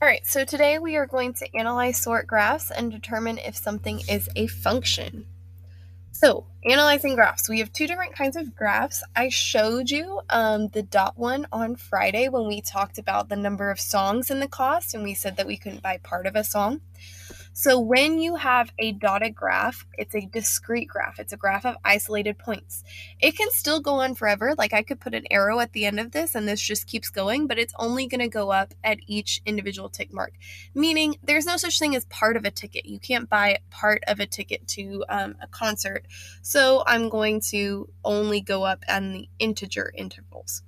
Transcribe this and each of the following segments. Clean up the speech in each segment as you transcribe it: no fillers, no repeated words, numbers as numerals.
All right, so today we are going to analyze sort graphs and determine if something is a function. So, analyzing graphs, we have two different kinds of graphs. I showed you the dot one on Friday when we talked about the number of songs and the cost, and we said that we couldn't buy part of a song. So when you have a dotted graph, it's a discrete graph. It's a graph of isolated points. It can still go on forever. Like I could put an arrow at the end of this and this just keeps going, but it's only going to go up at each individual tick mark, meaning there's no such thing as part of a ticket. You can't buy part of a ticket to a concert. So I'm going to only go up on the integer intervals.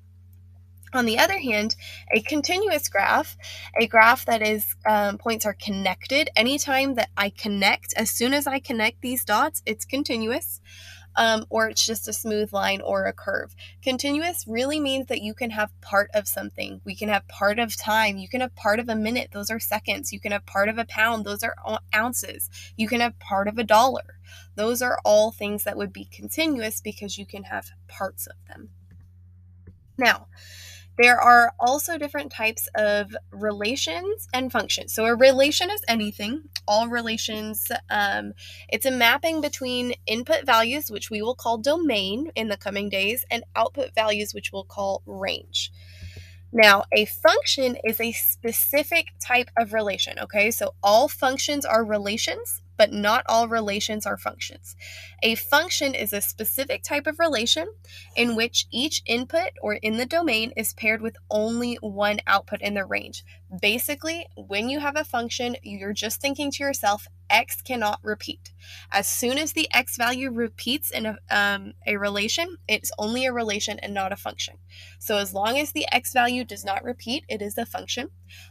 On the other hand, a continuous graph, a graph that is points are connected. Anytime that I connect, as soon as I connect these dots, it's continuous, or it's just a smooth line or a curve. Continuous really means that you can have part of something. We can have part of time. You can have part of a minute. Those are seconds. You can have part of a pound. Those are ounces. You can have part of a dollar. Those are all things that would be continuous because you can have parts of them. Now, there are also different types of relations and functions. So a relation is anything. All relations, it's a mapping between input values, which we will call domain in the coming days, and output values, which we'll call range. Now, a function is a specific type of relation, okay? So all functions are relations, but not all relations are functions. A function is a specific type of relation in which each input or in the domain is paired with only one output in the range. Basically, when you have a function, you're just thinking to yourself, x cannot repeat. As soon as the x value repeats in a relation, it's only a relation and not a function. So as long as the x value does not repeat, it is a function.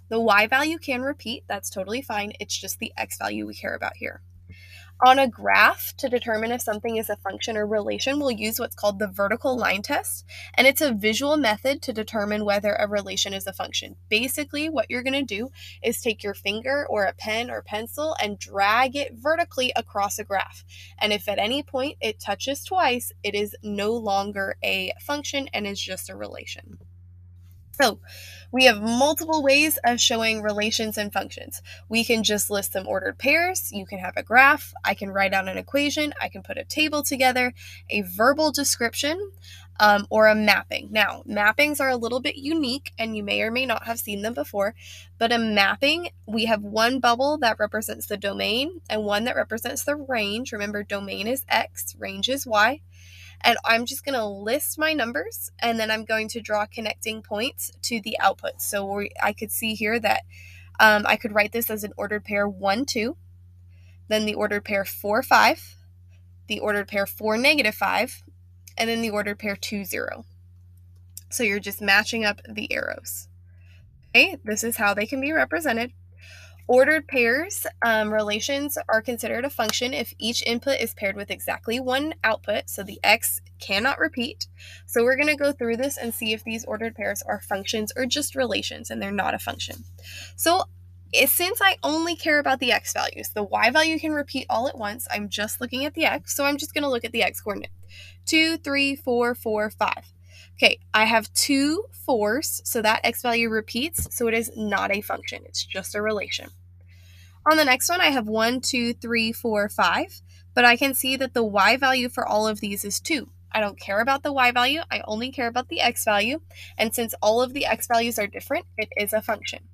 The y value can repeat, that's totally fine. It's just the x value we care about here. On a graph, to determine if something is a function or relation, we'll use what's called the vertical line test, and it's a visual method to determine whether a relation is a function. Basically, what you're going to do is take your finger or a pen or pencil and drag it vertically across a graph. And if at any point it touches twice, it is no longer a function and is just a relation. So we have multiple ways of showing relations and functions. We can just list them ordered pairs. You can have a graph. I can write out an equation. I can put a table together, a verbal description, or a mapping. Now, mappings are a little bit unique, and you may or may not have seen them before, but a mapping, we have one bubble that represents the domain and one that represents the range. Remember, domain is x, range is y. And I'm just going to list my numbers, and then I'm going to draw connecting points to the output. So I could see here that I could write this as an ordered pair 1, 2, then the ordered pair 4, 5, the ordered pair 4, -5, and then the ordered pair 2, 0. So you're just matching up the arrows. Okay, this is how they can be represented. Ordered pairs relations are considered a function if each input is paired with exactly one output, so the x cannot repeat. So we're going to go through this and see if these ordered pairs are functions or just relations, and they're not a function. So since I only care about the x values, the y value can repeat all at once. I'm just looking at the x, so I'm just going to look at the x coordinate. 2, 3, 4, 4, 5. Okay, I have 2 4s, so that x value repeats, so it is not a function. It's just a relation. On the next one, I have 1, 2, 3, 4, 5, but I can see that the y value for all of these is 2. I don't care about the y value, I only care about the x value, and since all of the x values are different, it is a function.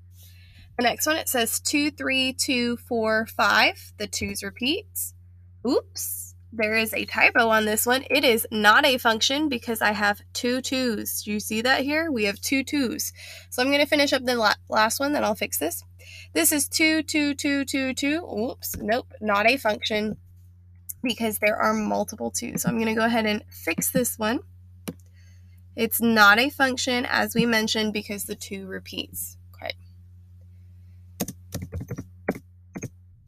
The next one, it says 2, 3, 2, 4, 5. The 2's repeats. Oops, there is a typo on this one. It is not a function because I have 2 2's. Do you see that here? We have 2 2's. So I'm going to finish up the last one, then I'll fix this. This is 2, 2, 2, 2, 2. Oops, nope, not a function because there are multiple 2's. So I'm going to go ahead and fix this one. It's not a function, as we mentioned, because the 2 repeats. Okay.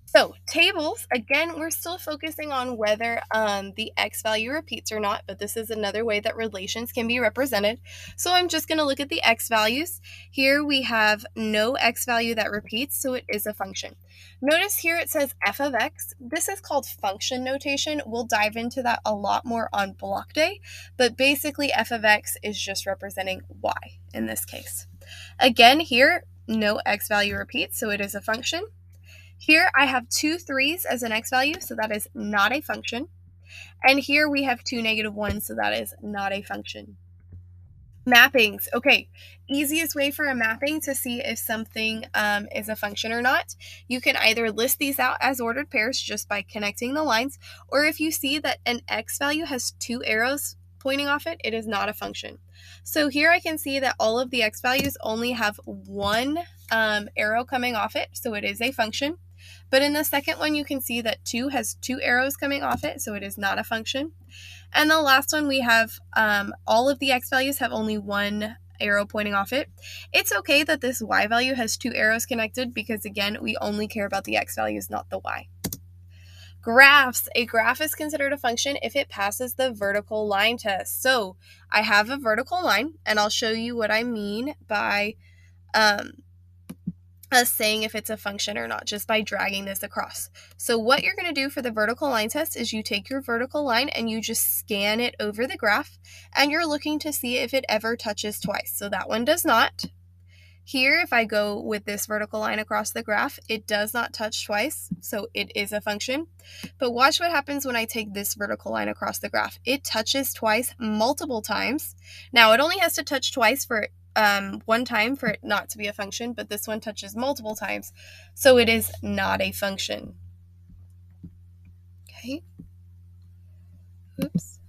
So tables, again, we're still focusing on whether the x value repeats or not, but this is another way that relations can be represented. So I'm just going to look at the x values. Here we have no x value that repeats, so it is a function. Notice here it says f of x. This is called function notation. We'll dive into that a lot more on block day, but basically f of x is just representing y in this case. Again, here, no x value repeats, so it is a function. Here I have 2 3s as an x value, so that is not a function. And here we have 2 -1s, so that is not a function. Mappings. Okay, easiest way for a mapping to see if something is a function or not. You can either list these out as ordered pairs just by connecting the lines, or if you see that an x value has 2 arrows pointing off it, it is not a function. So here I can see that all of the x values only have 1 arrow coming off it, so it is a function. But in the second one, you can see that 2 has 2 arrows coming off it, so it is not a function. And the last one, we have all of the x values have only 1 arrow pointing off it. It's okay that this y value has 2 arrows connected because, again, we only care about the x values, not the y. Graphs. A graph is considered a function if it passes the vertical line test. So I have a vertical line, and I'll show you what I mean by us saying if it's a function or not, just by dragging this across. So what you're going to do for the vertical line test is you take your vertical line and you just scan it over the graph, and you're looking to see if it ever touches twice. So that one does not. Here, if I go with this vertical line across the graph, it does not touch twice, so it is a function. But watch what happens when I take this vertical line across the graph. It touches twice multiple times. Now, it only has to touch twice for one time for it not to be a function, but this one touches multiple times, so it is not a function. Okay. Oops.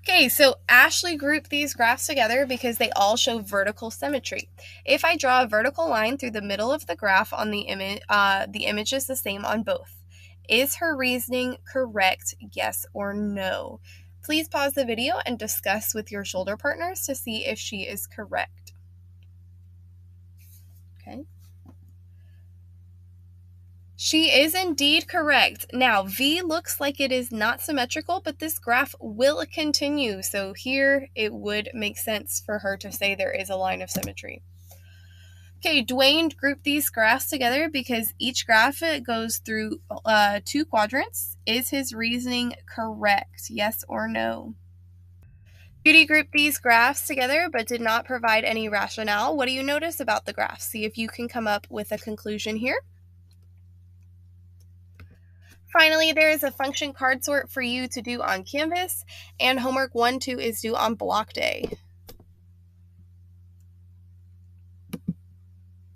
Okay, so Ashley grouped these graphs together because they all show vertical symmetry. If I draw a vertical line through the middle of the graph on the image is the same on both. Is her reasoning correct, yes or no? Please pause the video and discuss with your shoulder partners to see if she is correct. Okay. She is indeed correct. Now, V looks like it is not symmetrical, but this graph will continue. So here it would make sense for her to say there is a line of symmetry. Okay, Dwayne grouped these graphs together because each graph goes through 2 quadrants. Is his reasoning correct? Yes or no? Judy grouped these graphs together but did not provide any rationale. What do you notice about the graphs? See if you can come up with a conclusion here. Finally, there is a function card sort for you to do on Canvas, and homework 1-2 is due on block day.